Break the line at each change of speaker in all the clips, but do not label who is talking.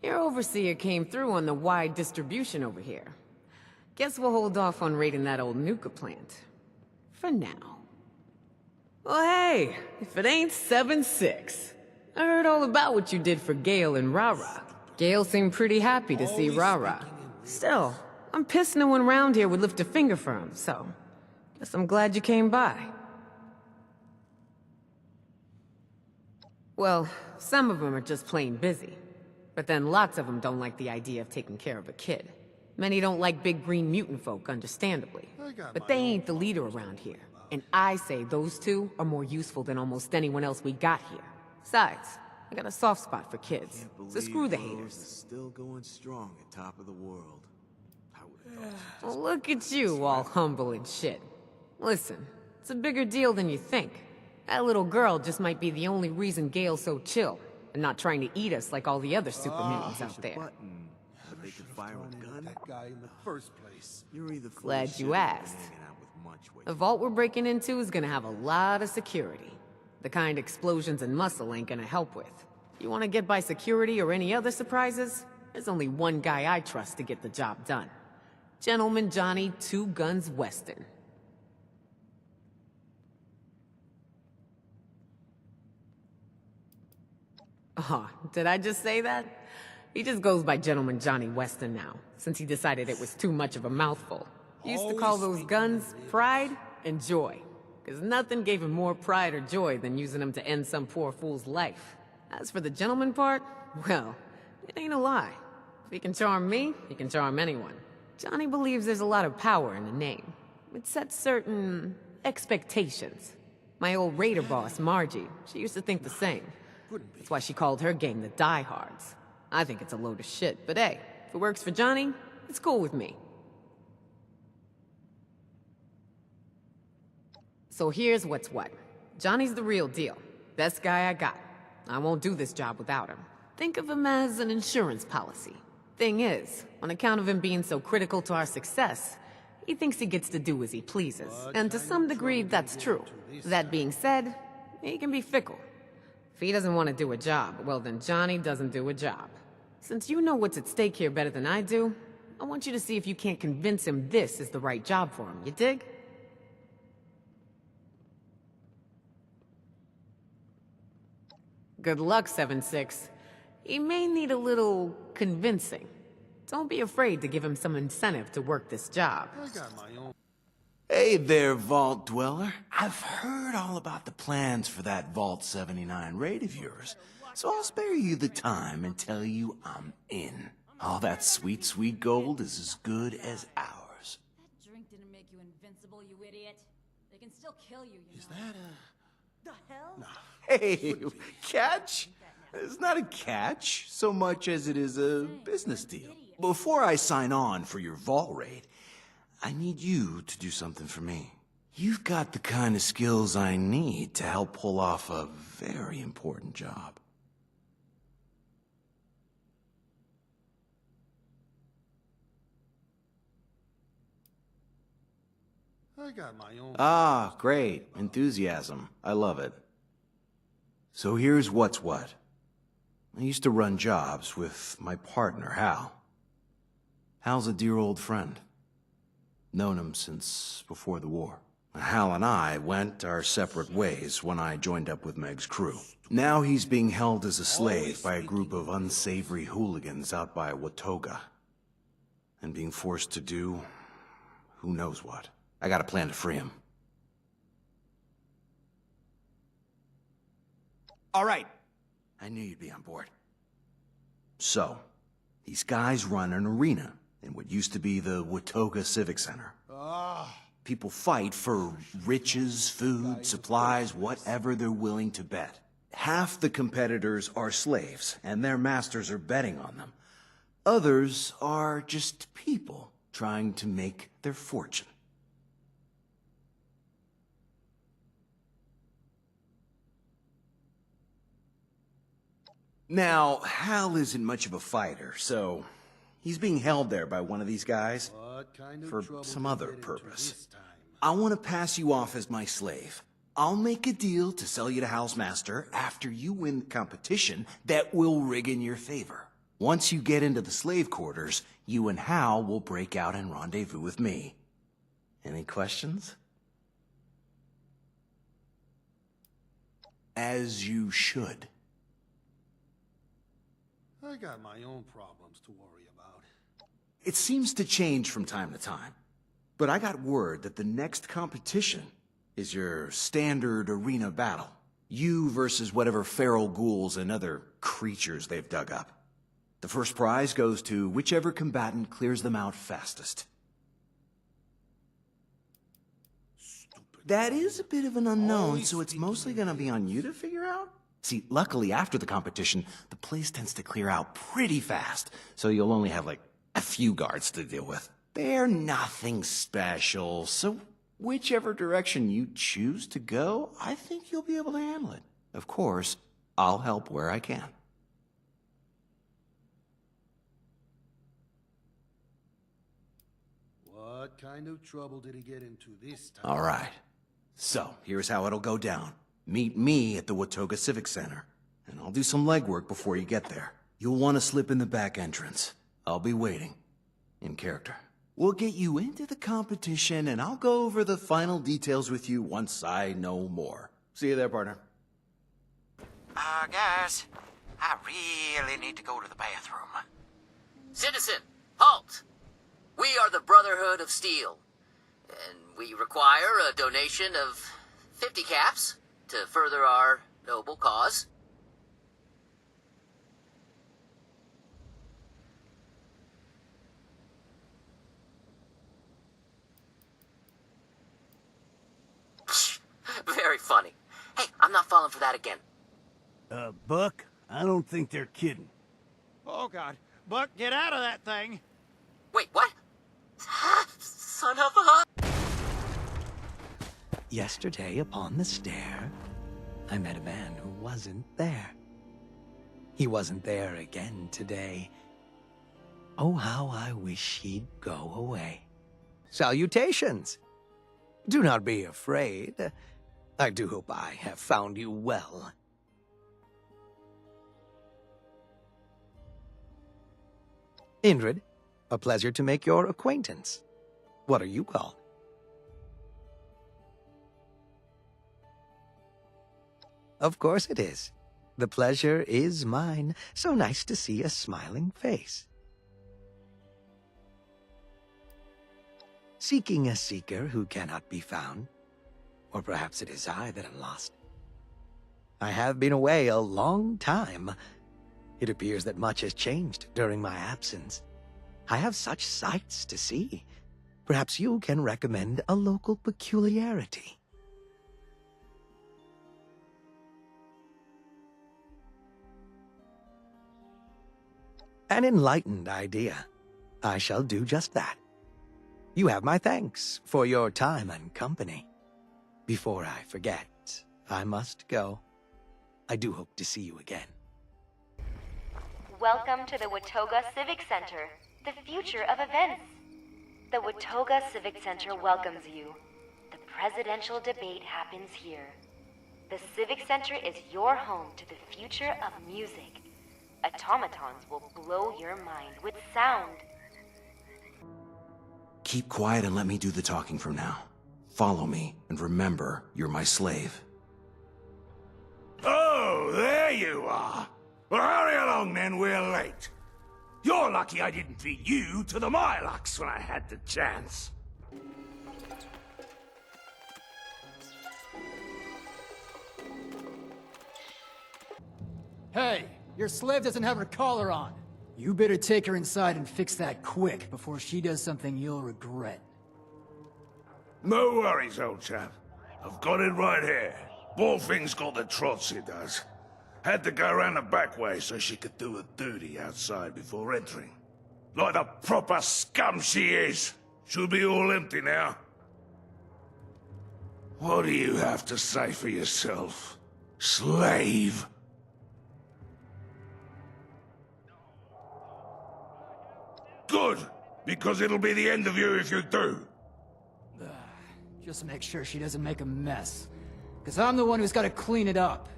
Your overseer came through on the wide distribution over here. Guess we'll hold off on raiding that old Nuka plant. For now. Well, hey, if it ain't 7-6. I heard all about what you did for Gale and Rara. Gale seemed pretty happy to see Rara. Still, I'm pissed no one around here would lift a finger for him, so... guess I'm glad you came by. Well, some of them are just plain busy. But then lots of them don't like the idea of taking care of a kid. Many don't like big green mutant folk, understandably. But they ain't the leader around here. And I say those two are more useful than almost anyone else we got here. Besides, I got a soft spot for kids. So screw the haters.
Still going strong at top of the world.
Well, look at you, all humble and shit. Listen, it's a bigger deal than you think. That little girl just might be the only reason Gale's so chill, and not trying to eat us like all the other super mutants out there.
But they could fire a gun?
That guy in the first place.
You're either full
Glad
of
you
shit or
asked.
hanging out with Munchway.
The vault we're breaking into is gonna have a lot of security. The kind explosions and muscle ain't gonna help with. You wanna get by security or any other surprises? There's only one guy I trust to get the job done. Gentleman Johnny Two Guns Weston. Oh, did I just say that? He just goes by Gentleman Johnny Weston now, since he decided it was too much of a mouthful. He used to call those guns pride and joy, because nothing gave him more pride or joy than using them to end some poor fool's life. As for the gentleman part, well, it ain't a lie. If he can charm me, he can charm anyone. Johnny believes there's a lot of power in the name. It sets certain expectations. My old raider boss, Margie, she used to think the same. That's why she called her gang the Diehards. I think it's a load of shit, but hey, if it works for Johnny, it's cool with me. So here's what's what. Johnny's the real deal. Best guy I got. I won't do this job without him. Think of him as an insurance policy. Thing is, on account of him being so critical to our success, he thinks he gets to do as he pleases. And to some degree, that's true. That being said, he can be fickle. If he doesn't want to do a job, well then Johnny doesn't do a job. Since you know what's at stake here better than I do, I want you to see if you can't convince him this is the right job for him, you dig? Good luck, 7-6. He may need a little convincing. Don't be afraid to give him some incentive to work this job.
I got my own.
Hey there, Vault Dweller. I've heard all about the plans for that Vault 79 raid of yours, so I'll spare you the time and tell you I'm in. All that sweet, sweet gold is as good as ours.
That drink didn't make you invincible, you idiot. They can still kill you, you
Is
know.
that
The hell?
Hey, catch? It's not a catch so much as it is a business deal. Before I sign on for your Vault raid, I need you to do something for me. You've got the kind of skills I need to help pull off a very important job.
I got my own.
Ah, great. Enthusiasm. I love it. So here's what's what. I used to run jobs with my partner, Hal. Hal's a dear old friend. Known him since before the war. Hal and I went our separate ways when I joined up with Meg's crew. Now he's being held as a slave by a group of unsavory hooligans out by Watoga. And being forced to do who knows what. I got a plan to free him. All right. I knew you'd be on board. So, these guys run an arena in what used to be the Watoga Civic Center. People fight for riches, food, supplies, whatever they're willing to bet. Half the competitors are slaves, and their masters are betting on them. Others are just people trying to make their fortune. Now, Hal isn't much of a fighter, so he's being held there by one of these guys
What kind of
for
trouble
some
did
other
you get into
purpose.
this time?
I want to pass you off as my slave. I'll make a deal to sell you to Hal's master after you win the competition that will rig in your favor. Once you get into the slave quarters, you and Hal will break out and rendezvous with me. Any questions? As you should.
I got my own problems to worry about.
It seems to change from time to time, but I got word that the next competition is your standard arena battle. You versus whatever feral ghouls and other creatures they've dug up. The first prize goes to whichever combatant clears them out fastest. That is a bit of an unknown, so it's mostly gonna be on you to figure out? See, luckily after the competition, the place tends to clear out pretty fast, so you'll only have like a few guards to deal with. They're nothing special, so whichever direction you choose to go, I think you'll be able to handle it. Of course, I'll help where I can.
What kind of trouble did he get into this time?
All right. So, here's how it'll go down. Meet me at the Watoga Civic Center, and I'll do some legwork before you get there. You'll want to slip in the back entrance. I'll be waiting. In character. We'll get you into the competition, and I'll go over the final details with you once I know more. See you there, partner.
Guys, I really need to go to the bathroom. Citizen, halt! We are the Brotherhood of Steel, and we require a donation of 50 caps to further our noble cause. Very funny. Hey, I'm not falling for that again.
Buck, I don't think they're kidding.
Oh, God. Buck, get out of that thing!
Wait, what? Son of a...
Yesterday, upon the stair, I met a man who wasn't there. He wasn't there again today. Oh, how I wish he'd go away. Salutations! Do not be afraid. I do hope I have found you well. Indrid, a pleasure to make your acquaintance. What are you called? Of course it is. The pleasure is mine. So nice to see a smiling face. Seeking a seeker who cannot be found. Or perhaps it is I that am lost. I have been away a long time. It appears that much has changed during my absence. I have such sights to see. Perhaps you can recommend a local peculiarity. An enlightened idea. I shall do just that. You have my thanks for your time and company. Before I forget, I must go. I do hope to see you again.
Welcome to the Watoga Civic Center, the future of events. The Watoga Civic Center welcomes you. The presidential debate happens here. The Civic Center is your home to the future of music. Automatons will blow your mind with sound.
Keep quiet and let me do the talking from now. Follow me, and remember, you're my slave.
Oh, there you are. Well, hurry along then, we're late. You're lucky I didn't feed you to the Mylocks when I had the chance.
Hey, your slave doesn't have her collar on. You better take her inside and fix that quick before she does something you'll regret.
No worries, old chap. I've got it right here. Bullfing's got the trots, he does. Had to go around the back way so she could do her duty outside before entering. Like the proper scum she is. She'll be all empty now. What do you have to say for yourself, slave? Good, because it'll be the end of you if you do.
Just make sure she doesn't make a mess. Because I'm the one who's got to clean it up.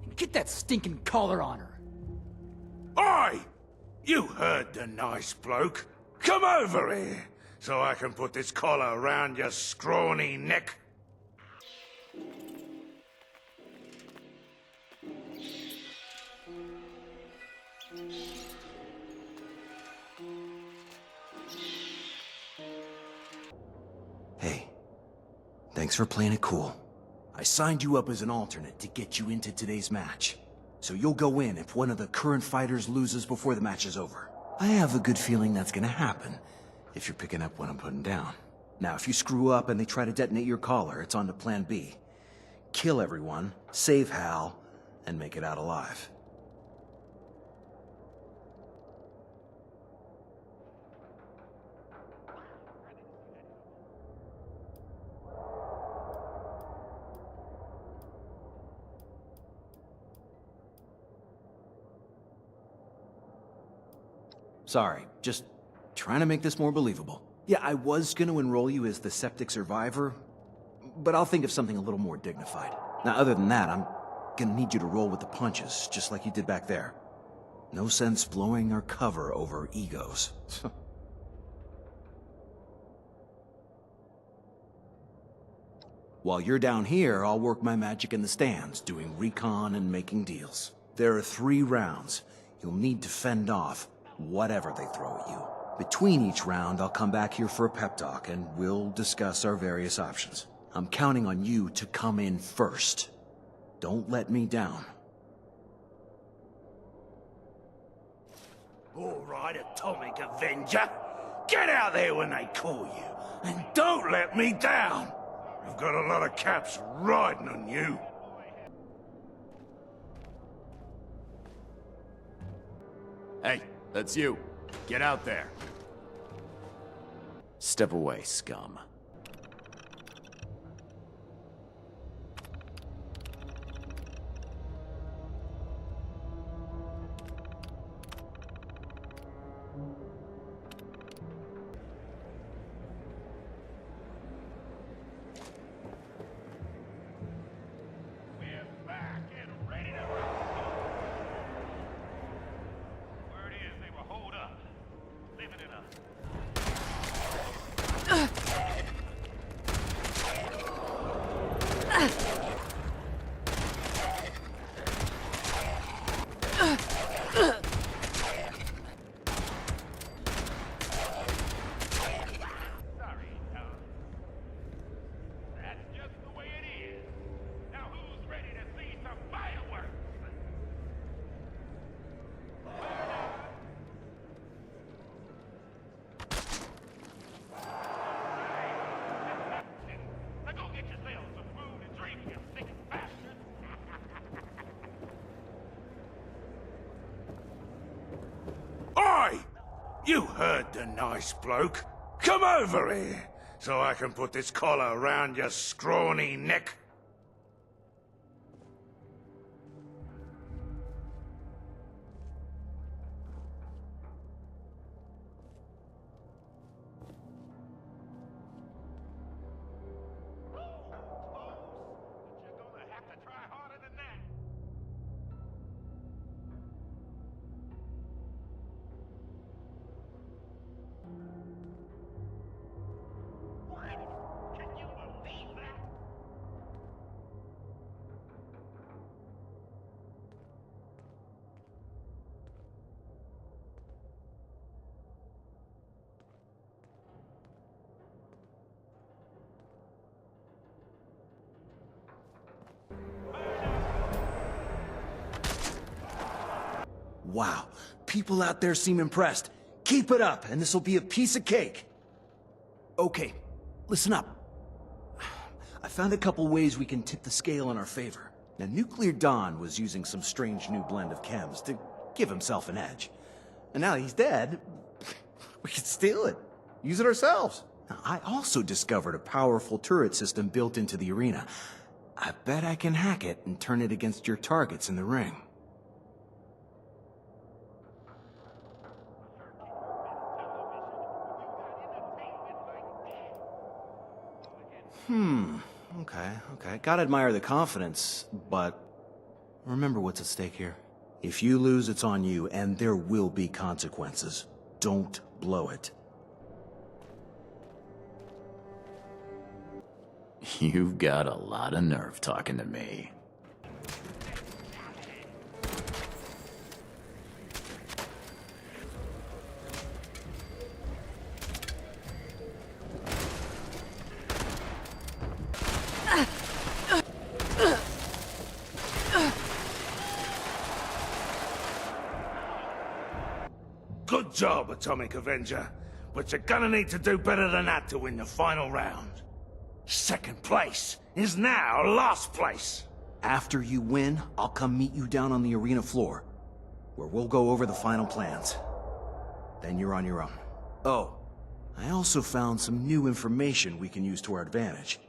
And get that stinking collar on her.
Aye! You heard the nice bloke. Come over here, so I can put this collar around your scrawny neck.
Hey, thanks for playing it cool. I signed you up as an alternate to get you into today's match. So you'll go in if one of the current fighters loses before the match is over. I have a good feeling that's gonna happen, if you're picking up what I'm putting down. Now, if you screw up and they try to detonate your collar, it's on to plan B. Kill everyone, save Hal, and make it out alive. Sorry, just trying to make this more believable. Yeah, I was gonna enroll you as the septic survivor, but I'll think of something a little more dignified. Now, other than that, I'm gonna need you to roll with the punches, just like you did back there. No sense blowing our cover over egos. While you're down here, I'll work my magic in the stands, doing recon and making deals. There are 3 rounds. You'll need to fend off whatever they throw at you. Between each round, I'll come back here for a pep talk, and we'll discuss our various options. I'm counting on you to come in first. Don't let me down.
All right, Atomic Avenger. Get out there when they call you, and don't let me down. I've got a lot of caps riding on you.
Hey, that's you. Get out there. Step away, scum.
You heard the nice bloke. Come over here, so I can put this collar around your scrawny neck.
Wow, people out there seem impressed. Keep it up, and this'll be a piece of cake. Okay, listen up. I found a couple ways we can tip the scale in our favor. Now, Nuclear Don was using some strange new blend of chems to give himself an edge. And now he's dead, we could steal it. Use it ourselves. Now, I also discovered a powerful turret system built into the arena. I bet I can hack it and turn it against your targets in the ring. Okay. Gotta admire the confidence, but remember what's at stake here. If you lose, it's on you, and there will be consequences. Don't blow it.
You've got a lot of nerve talking to me.
Good job, Atomic Avenger. But you're gonna need to do better than that to win the final round. Second place is now last place.
After you win, I'll come meet you down on the arena floor, where we'll go over the final plans. Then you're on your own. Oh, I also found some new information we can use to our advantage,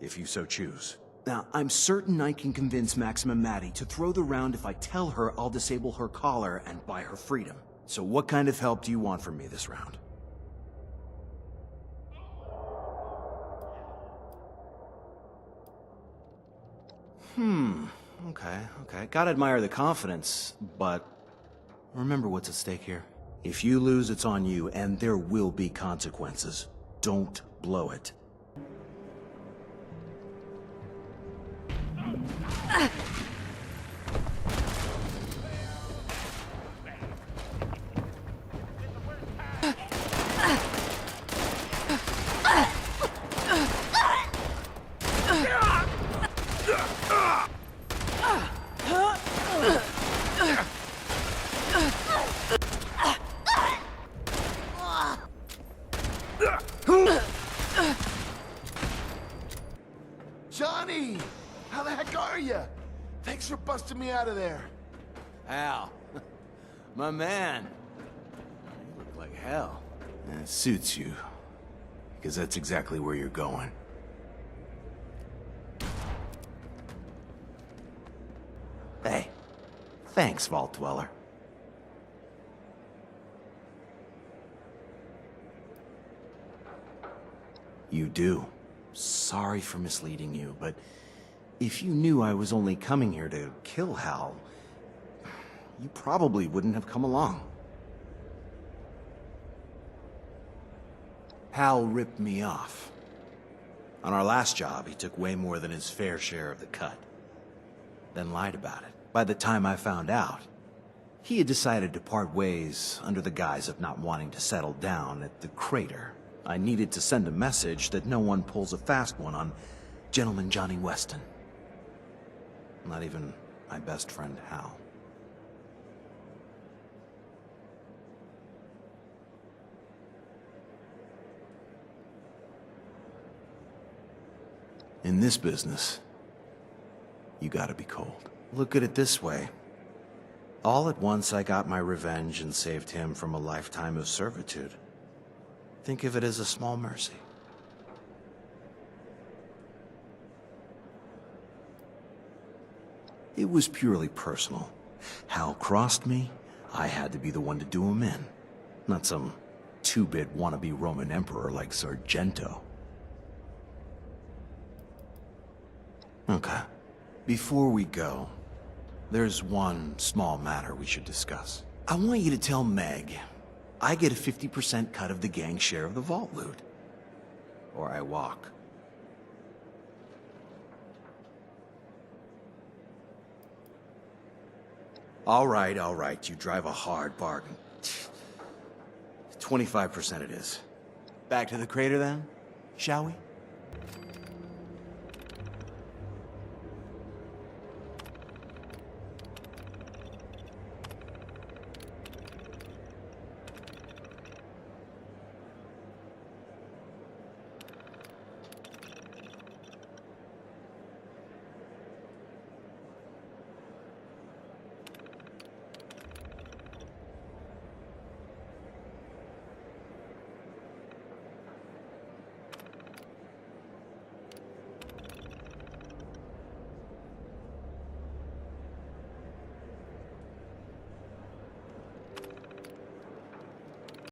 if you so choose. Now, I'm certain I can convince Maxima Maddie to throw the round if I tell her I'll disable her collar and buy her freedom. So what kind of help do you want from me this round? Okay. Gotta admire the confidence, but remember what's at stake here. If you lose, it's on you, and there will be consequences. Don't blow it.
Johnny! How the heck are you? Thanks for busting me out of there.
Al, my man. You look like hell. And it suits you, because that's exactly where you're going. Hey, thanks, Vault Dweller. You do. Sorry for misleading you, but if you knew I was only coming here to kill Hal, you probably wouldn't have come along. Hal ripped me off. On our last job, he took way more than his fair share of the cut, then lied about it. By the time I found out, he had decided to part ways under the guise of not wanting to settle down at the crater. I needed to send a message that no one pulls a fast one on Gentleman Johnny Weston. Not even my best friend, Hal. In this business, you gotta be cold. Look at it this way. All at once, I got my revenge and saved him from a lifetime of servitude. Think of it as a small mercy. It was purely personal. Hal crossed me, I had to be the one to do him in. Not some two-bit wannabe Roman emperor like Sargento. Okay. Before we go, there's one small matter we should discuss. I want you to tell Meg I get a 50% cut of the gang's share of the vault loot. Or I walk. All right, you drive a hard bargain. 25% it is. Back to the crater then, shall we?